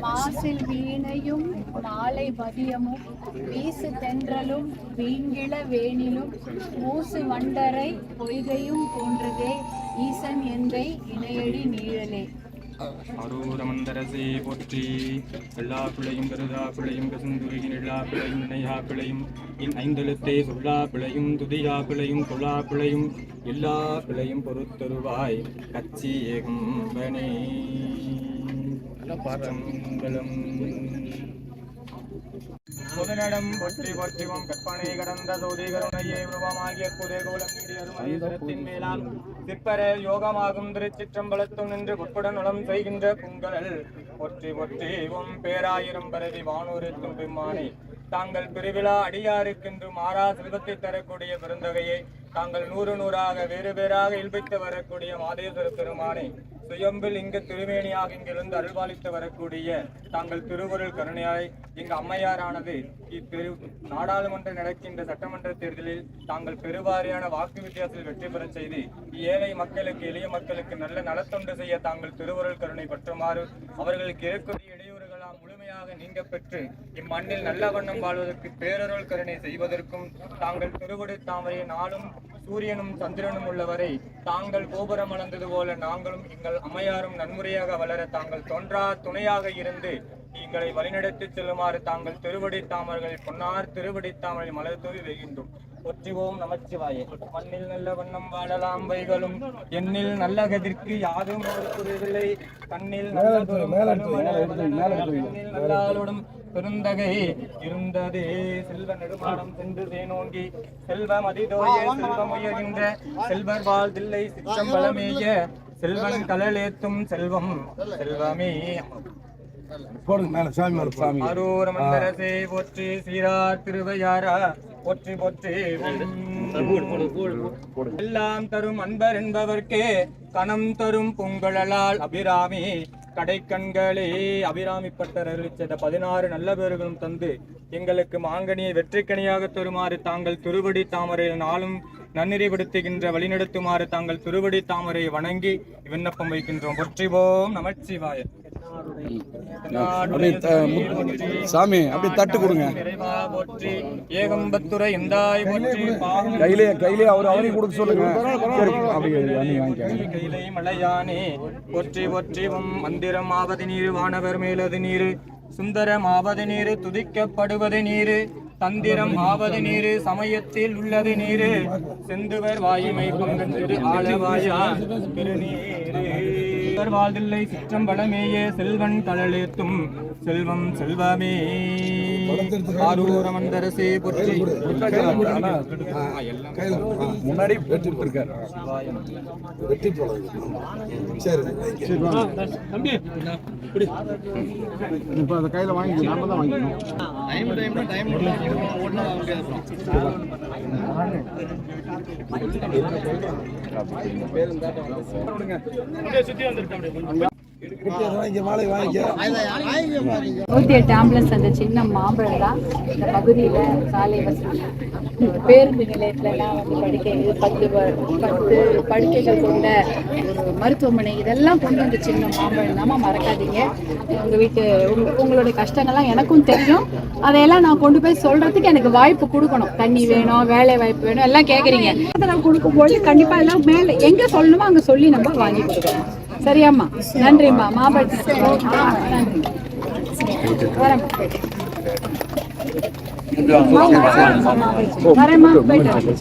மாசில் வீணையும் மாலை மதியமும் வீசு தென்றலும் வீங்கிள வேணிலும் மூசு வண்டரை பொய்கையும் போன்றதே ஈசன் எந்தை இணையடி நீழலே. அரூரமந்தரசே போற்றி. எல்லா பிழையும் கருதா பிழையும் கசுந்துருகின் எல்லா பிழையும் நினையா பிழையும் என் ஐந்தெழுத்தே சொல்லா பிழையும் துதியா பிழையும் தொழா பிழையும் எல்லா பிழையும் பொறுத்தருவாய் கச்சி ஏகம்பனே. பொதுநடம் பொற்றி பொற்றிவும் கற்பனை கடந்த சோதி கருணையே உருவமாகிய குதேகோலம் நீடியருமரத்தின் மேலாம் சிற்பர யோகமாகும் திருச்சிற்றம்பலத்தும் நின்று பொற்புடன் நலம் செய்கின்ற புங்கழல் பொற்றி பொற்றிவும் பேராயிரம் பரவி வானூருக்கும் பெம்மானே. தாங்கள் பெருவிழா அடியாருக்கென்று மாறா செல்வத்தை தரக்கூடிய பெருந்தகையை தாங்கள் நூறு நூறாக வேறு வேறாக இல்பித்து வரக்கூடிய மாதேஸ்வர பெருமானே. சுயம்பில் இங்கு திருமேனியாக இங்கிருந்து அருள்பாலித்து வரக்கூடிய தாங்கள் திருவருள் கருணையாய் இங்கு அம்மையாரானது இப்பெரு நாடாளுமன்ற நடக்கின்ற சட்டமன்ற தேர்தலில் தாங்கள் பெருவாரியான வாக்கு வித்தியாசத்தில் வெற்றி பெற செய்து ஏழை மக்களுக்கு எளிய மக்களுக்கு நல்ல நலத்தொண்டு செய்ய தாங்கள் திருவருள் கருணை பற்றுமாறு அவர்களுக்கு இருக்கக்கூடிய இடையூறுகளாம் முழுமையாக நீங்க பெற்று இம்மண்ணில் நல்ல வண்ணம் வாழ்வதற்கு பேரருள் கருணை செய்வதற்கும் தாங்கள் திருவடி தாமரை நாளும் சூரியனும் சந்திரனும் உள்ளவரை தாங்கள் கோபுரம் வளர்ந்தது போல நாங்களும் எங்கள் அம்மையாரும் நன்முறையாக வளர தாங்கள் தோன்றா துணையாக இருந்து எங்களை வழிநடத்தி செல்லுமாறு தாங்கள் திருவடி தாமர்கள் பொன்னார் திருவடி தாமரை மலர் தூவி வைகின்றோம். ஒற்றிவோம் நமச்சிவாயே. மண்ணில் நல்ல வண்ணம் வாழலாம் வைகளும் எண்ணில் நல்ல கதிர்க்கு யாரும் கூறுவதில்லை. கண்ணில் நல்லாளுடன் பெருந்தகை இருந்ததே செல்வ நெடுமாடம் சென்று தேனோங்கி செல்வம் அதிதோய செல்வம் உயர்கின்ற செல்வர் வாழ்தில்லை சிற்றம்பலமேய செல்வன் கலலேத்தும் செல்வம் செல்வமே. அரூரமந்தரசே போற்றி. சீரா திருவையாரா போற்றி போற்றி. எல்லாம் தரும் அன்பர் என்பவர்க்கே கணம் தரும் பொங்கலால் அபிராமி கடைக்கண்களே. அபிராமி பட்டர் அருளிச்சத 16 நல்ல பேர்களும் தந்து எங்களுக்கு மாங்கனியை வெற்றிக்கனியாக தருமாறு தாங்கள் திருவடி தாமரை நாளும் நன்னெறிப்படுத்துகின்ற வழிநடத்துமாறு தாங்கள் திருவடி தாமரை வணங்கி விண்ணப்பம் வைக்கின்றோம். போற்றிவோம் நமச்சிவாய. சாமி அப்படி தட்டு கொடுங்க. ஏகம்பத்துரை எந்தாய் போற்றி. கையிலே அவரையும் கொடுக்க சொல்லுங்க. கையிலே மலையானே போற்றி போற்றிவும் மந்திரம் ஆவது நீர் வானவர் மேலது நீர் சுந்தரம் ஆவது நீர் துதிக்கப்படுவது நீர் தந்திரம் ஆவது நீர் சமயத்தில் உள்ளது நீர் செந்துவர் வாயுமை பங்கன்று ஆளவாயா பெருநீர் வாழ்தில்லை சிற்றம்பலமேயே செல்வன் தளலேத்தும் செல்வம் செல்வமே. ஆரூரமந்தரசே போற்றி. முன்னாடி வெற்றி கையில வாங்கி நாம தான் வாங்கிக்கணும். அந்த சின்ன மாம்பழம் தான் இந்த பகுதியில சாலை வசதி பேருந்து நிலையத்துலலாம் வந்து படுக்கை 10 படுக்கைகள் கொண்ட ஒரு மருத்துவமனை இதெல்லாம் கொண்டு வந்த சின்ன மாம்பழம் தாம மறக்காதீங்க. உங்க வீட்டு உங்களோட கஷ்டங்கள்லாம் எனக்கும் தெரியும். அதையெல்லாம் நான் கொண்டு போய் சொல்றதுக்கு எனக்கு வாய்ப்பு கொடுக்கணும். தண்ணி வேணும், வேலை வாய்ப்பு வேணும் எல்லாம் கேட்குறீங்க. நான் கொடுக்கும்போது கண்டிப்பா எல்லாம் மேல எங்க சொல்லணுமோ அங்க சொல்லி நம்ம வாங்கி கொடுக்கணும். சரியாம்மா? நன்றிம்மா. மாம்பழத்துக்கு நன்றி. வரேம்மா. போயிட்டு